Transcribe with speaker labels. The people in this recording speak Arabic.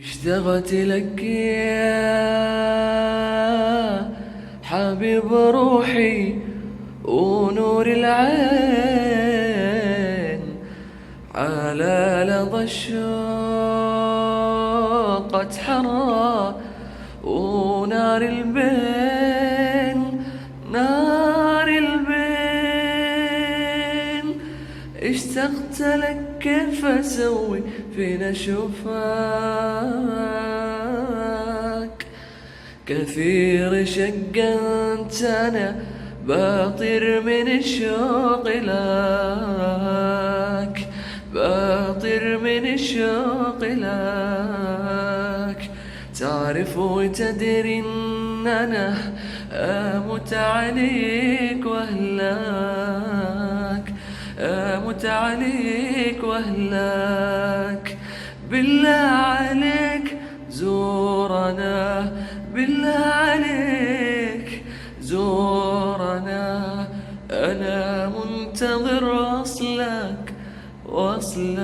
Speaker 1: اشتقت لك يا حبيب روحي ونور العين، على لظى الشوق تحرى ونار البين، نار البين. اشتقت لك كيف اسوي فينا شوفك، كثير شقنت انا بطير من الشوق لك، بطير من الشوق لك. تعرف وتدري ان انا اموت عليك واهلاك، اموت عليك واهلاك. بالله عليك زورنا، بالله عليك زورنا، انا منتظر وصلك وصلك.